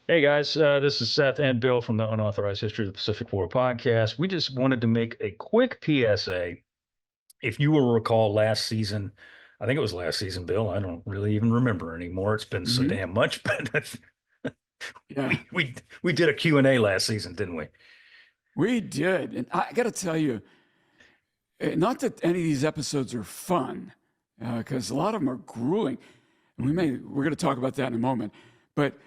Hey guys, this is Seth and Bill from the Unauthorized History of the Pacific War podcast. We just wanted to make a quick PSA. If you will recall last season, I think it was last season, Bill. I don't really even remember anymore. It's been so Hmm. damn much, but Yeah, we did a Q&A last season, didn't we? we did. And I got to tell you, not that any of these episodes are fun, because a lot of them are grueling. And Mhm. we're going to talk about that in a moment. But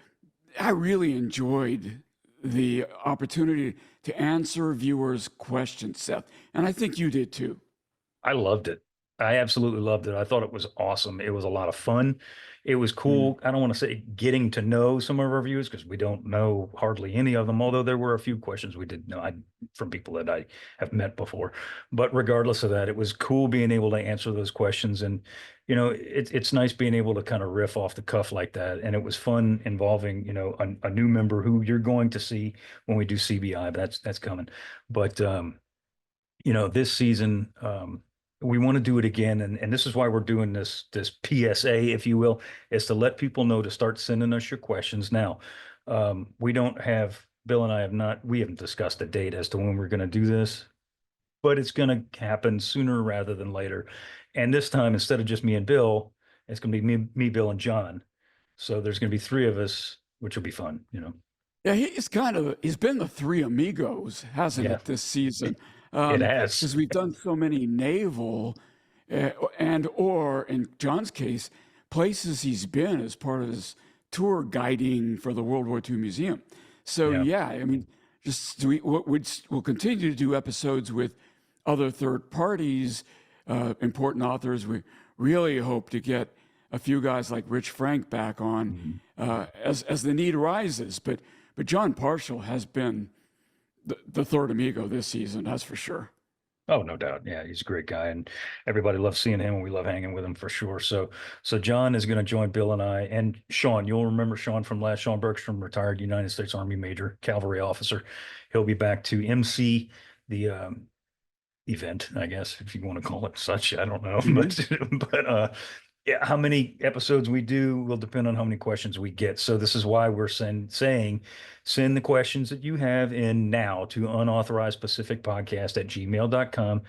I really enjoyed the opportunity to answer viewers' questions, Seth. And I think you did too. I loved it. I absolutely loved it. I thought it was awesome. It was a lot of fun. It was Mm. cool. I don't want to say getting to know some of our viewers because we don't know hardly any of them, although there were a few questions we did know from people that I have met before. But regardless of that, it was cool being able to answer those questions. And, it's nice being able to kind of riff off the cuff like that. And it was fun involving, a new member who you're going to see when we do CBI, but that's coming. But this season, we want to do it again, and this is why we're doing this PSA, if you will, is to let people know to start sending us your questions now. We don't have Bill and I have not we haven't discussed a date as to when we're going to do this, but it's going to happen sooner rather than later. And this time, instead of just me and Bill, it's going to be Bill, and John. So there's going to be three of us, which will be fun. Yeah, he's been the three amigos, hasn't Yeah, it, this season? it has. Because we've done so many naval and or in John's case, places he's been as part of his tour guiding for the World War II Museum. So Yeah. yeah, I mean, we'll continue to do episodes with other third parties, important authors. We really hope to get a few guys like Rich Frank back on Mhm. as the need arises. But Jon Parshall has been the third amigo this season, that's for sure. Oh, no doubt. Yeah, he's a great guy, and everybody loves seeing him, and we love hanging with him for sure. So John is going to join Bill and I, and Sean. You'll remember Sean from last. Sean Bergstrom, retired United States Army Major, cavalry officer. He'll be back to MC the event, I guess, if you want to call it such. I don't know, Hmm. but yeah, how many episodes we do will depend on how many questions we get. So this is why we're saying send the questions that you have in now to unauthorizedpacificpodcast@gmail.com.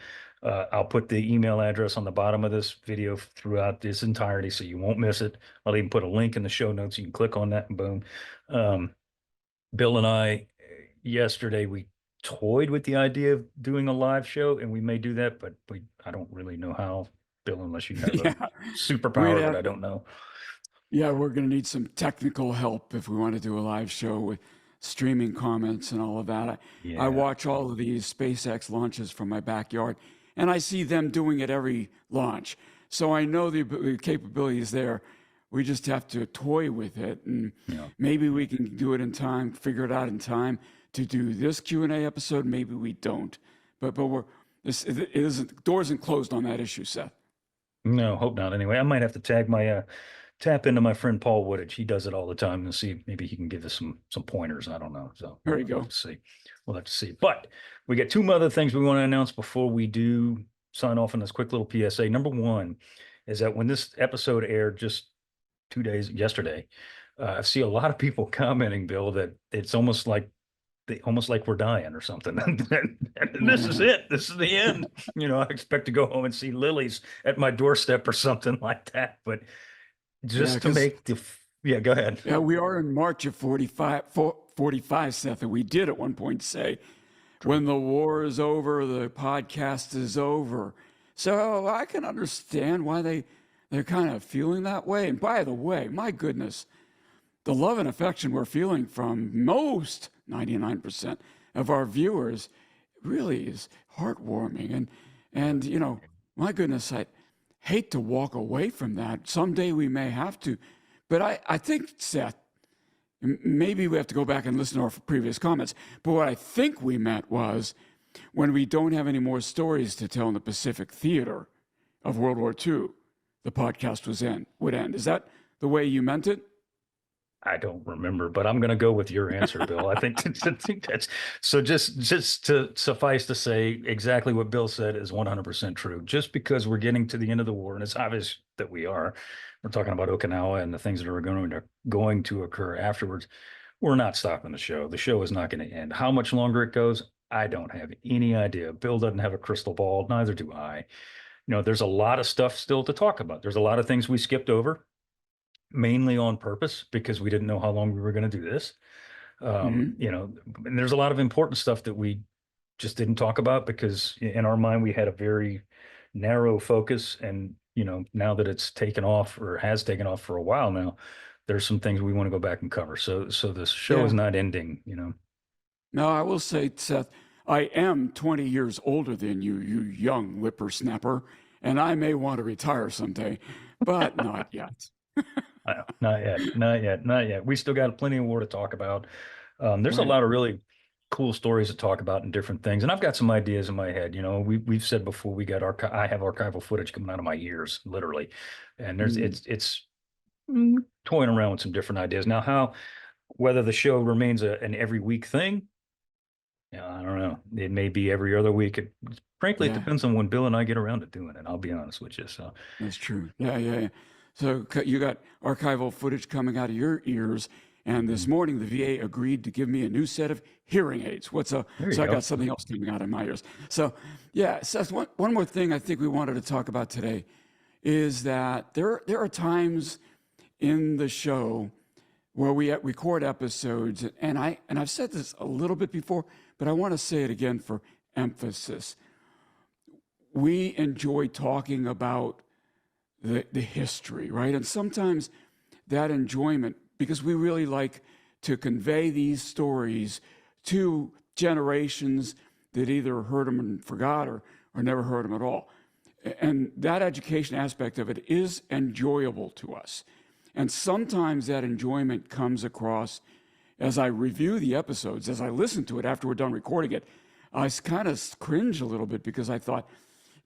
I'll put the email address on the bottom of this video throughout this entirety so you won't miss it. I'll even put a link in the show notes. You can click on that and boom. Um, Bill and I, yesterday, we toyed with the idea of doing a live show, and we may do that, but I don't really know how, Bill, unless you have a Yeah, we'd superpower, but have. I don't know. Yeah, we're going to need some technical help if we want to do a live show with streaming comments and all of that. I Yeah. watch all of these SpaceX launches from my backyard, and I see them doing it every launch. So I know the capability is there. We just have to toy with it, and Yeah. maybe we can do it in time, figure it out in time to do this Q&A episode. Maybe we don't, but it isn't, door isn't closed on that issue, Seth. No, hope not. Anyway, I might have to tap into my friend Paul Woodage. He does it all the time and see if maybe he can give us some pointers. I don't know. So There you we'll have go. to see. We'll have to see. But we got two other things we want to announce before we do sign off on this quick little PSA. Number one is that when this episode aired just 2 days yesterday, I see a lot of people commenting, Bill, that it's almost like we're dying or something. And this is it. This is the end. I expect to go home and see lilies at my doorstep or something like that. But Yeah, just to because make yeah, go ahead. yeah, we are in March of 45, Seth, and we did at one point say, True. when the war is over, the podcast is over. So I can understand why they're kind of feeling that way. And by the way, my goodness, the love and affection we're feeling from most 99% of our viewers really is heartwarming. And my goodness, I hate to walk away from that. Someday we may have to. But I think, Seth, maybe we have to go back and listen to our previous comments. But what I think we meant was when we don't have any more stories to tell in the Pacific theater of World War II, the podcast would end. Is that the way you meant it? I don't remember, but I'm going to go with your answer, Bill. I think that's so. Just to suffice to say, exactly what Bill said is 100% true. Just because we're getting to the end of the war, and it's obvious that we are, we're talking about Okinawa and the things that are going to occur afterwards. we're not stopping the show. The show is not going to end. How much longer it goes, I don't have any idea. Bill doesn't have a crystal ball, neither do I. There's a lot of stuff still to talk about. There's a lot of things we skipped over, mainly on purpose because we didn't know how long we were going to do this. Hmm. And there's a lot of important stuff that we just didn't talk about because in our mind we had a very narrow focus. And now that it's taken off or has taken off for a while now, there's some things we want to go back and cover. So this show is Yeah. not ending. Now, I will say, Seth, I am 20 years older than you, you young whippersnapper, and I may want to retire someday, but not yet. Not yet, not yet, not yet. We still got plenty of more to talk about. There's a Right. lot of really cool stories to talk about and different things, and I've got some ideas in my head. We've said before I have archival footage coming out of my ears, literally, and there's Mm, it's toying around with some different ideas now. Whether the show remains an every week thing, yeah, I don't know. It may be every other week. Frankly, it yeah, depends on when Bill and I get around to doing it. I'll be honest with you. So, that's true. Yeah, yeah, yeah. So you got archival footage coming out of your ears, and this mhm. morning the VA agreed to give me a new set of hearing aids. There you So I go. got something else coming out of my ears. So, yeah, Seth, one more thing I think we wanted to talk about today is that there are times in the show where we record episodes, and I've said this a little bit before, but I want to say it again for emphasis. We enjoy talking about the history, right? And sometimes that enjoyment, because we really like to convey these stories to generations that either heard them and forgot or never heard them at all. And that education aspect of it is enjoyable to us. And sometimes that enjoyment comes across as I review the episodes, as I listen to it after we're done recording it. I kind of cringe a little bit because I thought,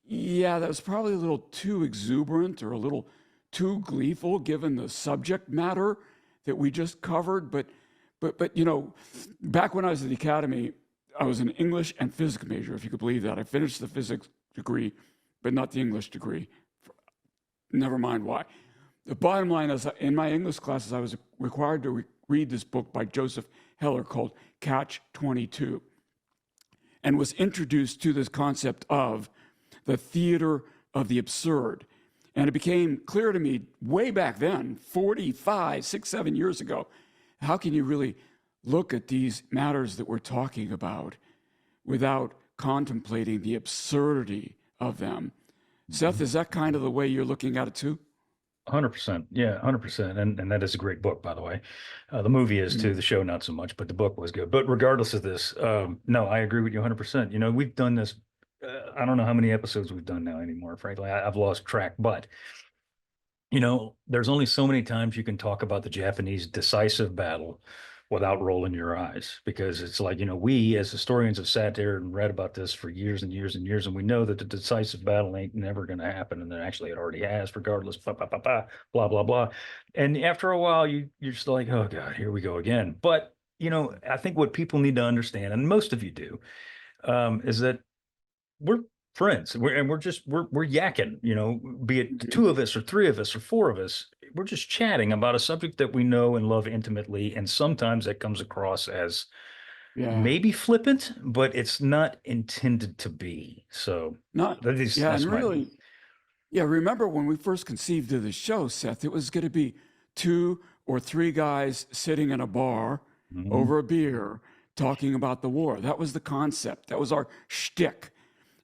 yeah, that was probably a little too exuberant or a little too gleeful given the subject matter that we just covered. But back when I was at the academy, I was an English and physics major, if you could believe that. I finished the physics degree, but not the English degree. Never mind why. The bottom line is, in my English classes, I was required to read this book by Joseph Heller called Catch 22, and was introduced to this concept of the theater of the absurd. And it became clear to me way back then, 45, 6, 7 years ago, how can you really look at these matters that we're talking about without contemplating the absurdity of them? Seth, is that kind of the way you're looking at it too? 100%. Yeah, 100%. And that is a great book, by the way. The movie is too, Mm, the show not so much, but the book was good. But regardless of this, no, I agree with you 100%. We've done this. I don't know how many episodes we've done now anymore. Frankly, I've lost track. But there's only so many times you can talk about the Japanese decisive battle without rolling your eyes, because it's like, we as historians have sat there and read about this for years and years and years, and we know that the decisive battle ain't never going to happen, and then actually it already has, regardless, blah, blah, blah, blah, blah, blah, blah. And after a while, you're just like, oh God, here we go again. But, I think what people need to understand, and most of you do, is that we're friends. We're yakking, be it mhm. two of us or three of us or four of us. We're just chatting about a subject that we know and love intimately. And sometimes that comes across as Yeah. maybe flippant, but it's not intended to be. So Not, yeah, and that's my really, yeah, remember when we first conceived of the show, Seth, it was going to be two or three guys sitting in a bar Mhm. over a beer talking about the war. That was the concept. That was our shtick.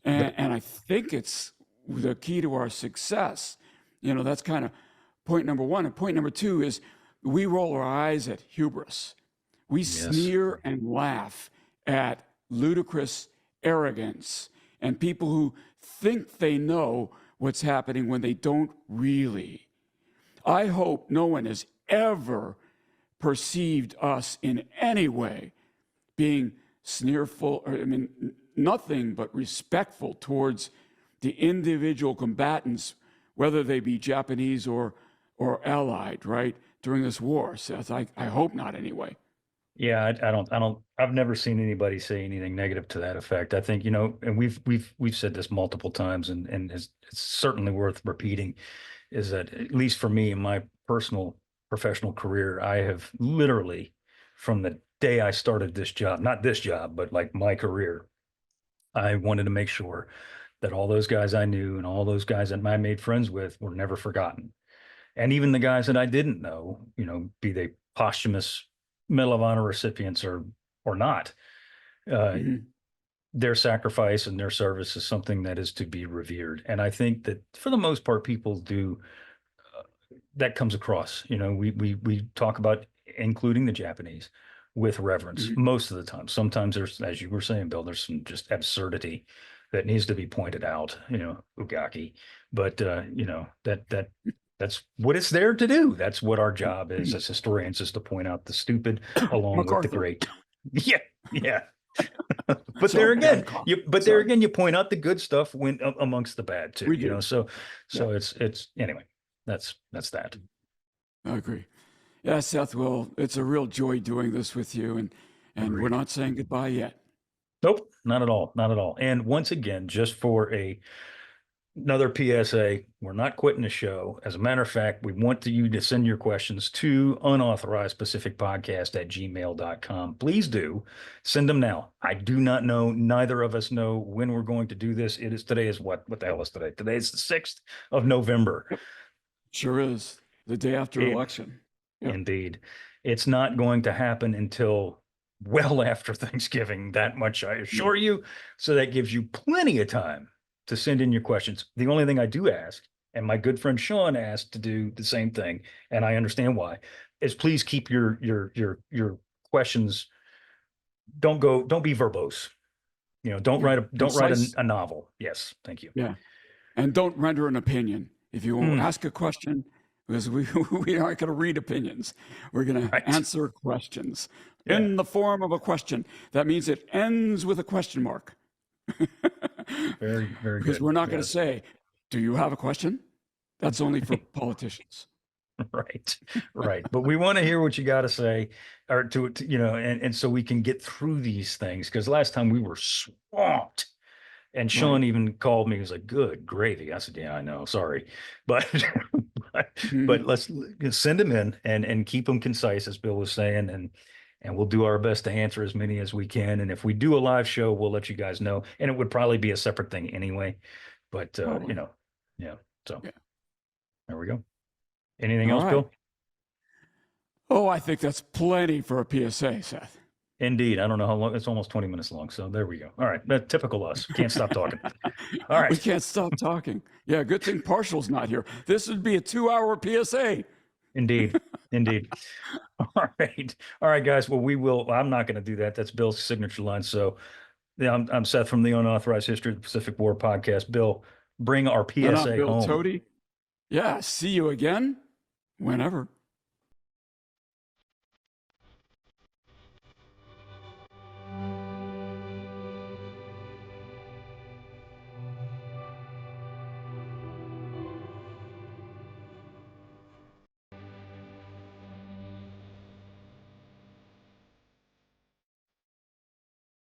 The, And I think it's the key to our success. That's kind of point number one. And point number two is we roll our eyes at hubris. We yes. sneer and laugh at ludicrous arrogance and people who think they know what's happening when they don't really. I hope no one has ever perceived us in any way being sneerful, or I mean, nothing but respectful towards the individual combatants, whether they be Japanese or Allied, right, during this war. Seth, I hope not anyway. Yeah, I've never seen anybody say anything negative to that effect. I think, and we've said this multiple times, and it's certainly worth repeating, is that at least for me in my personal professional career, I have literally from the day I started this job, not this job, but like my career, I wanted to make sure that all those guys I knew and all those guys that I made friends with were never forgotten. And even the guys that I didn't know, be they posthumous Medal of Honor recipients or not, uh, Mm-hmm. their sacrifice and their service is something that is to be revered. And I think that for the most part, people do that comes across. We talk about including the Japanese with reverence Mm-hmm. most of the time. Sometimes there's, as you were saying, Bill, there's some just absurdity that needs to be pointed out. Ugaki, but that's what it's there to do. That's what our job is as historians, is to point out the stupid along with the MacArthur. great. Yeah, yeah. But there Sorry, again, sorry. you point out the good stuff when amongst the bad too. We do. So Yeah, it's anyway. That's that. I agree. Yeah, Seth, well, it's a real joy doing this with you, and we're Agreed. not saying goodbye yet. Nope, not at all, not at all. And once again, just for another PSA, we're not quitting the show. As a matter of fact, we want you to send your questions to unauthorizedpacificpodcast@gmail.com. Please do send them now. I do not know, neither of us know when we're going to do this. Today is what the hell is today? Today is the 6th of November. Yep. Sure is. The day after It, election. Yep. Indeed. It's not going to happen until well after Thanksgiving, that much I assure you. So that gives you plenty of time to send in your questions. The only thing I do ask, and my good friend Sean asked to do the same thing, and I understand why, is please keep your questions. Don't be verbose. Don't Yeah. write Concise. a novel. Yes, thank you. Yeah. And don't render an opinion. If you ask a question, because we aren't going to read opinions, we're going to Right. answer questions Yeah. in the form of a question. That means it ends with a question mark. Very, very Because good. we're not going to Yes. say, "Do you have a question?" That's only for politicians. Right, right. But we want to hear what you got to say, or and so we can get through these things. Because last time we were swamped, and Sean Right. even called me. He was like, "Good gravy." I said, "Yeah, I know. Sorry," but but Mhm. let's send them in and keep them concise, as Bill was saying, and we'll do our best to answer as many as we can. And if we do a live show, we'll let you guys know. And it would probably be a separate thing anyway. But Probably. yeah. So Yeah. there we go. Anything All else, right. Bill? Oh, I think that's plenty for a PSA, Seth. Indeed. I don't know how long. It's almost 20 minutes long. So there we go. All right. That's typical us. Can't stop talking. All We right. can't stop talking. Yeah, good thing Parshall's not here. This would be a 2-hour PSA. Indeed. Indeed. All right. All right, guys. Well, I'm not going to do that. That's Bill's signature line. So yeah, I'm Seth from the Unauthorized History of the Pacific War podcast. Bill, bring our And I'm PSA Bill home. Tody. Yeah, see you again whenever.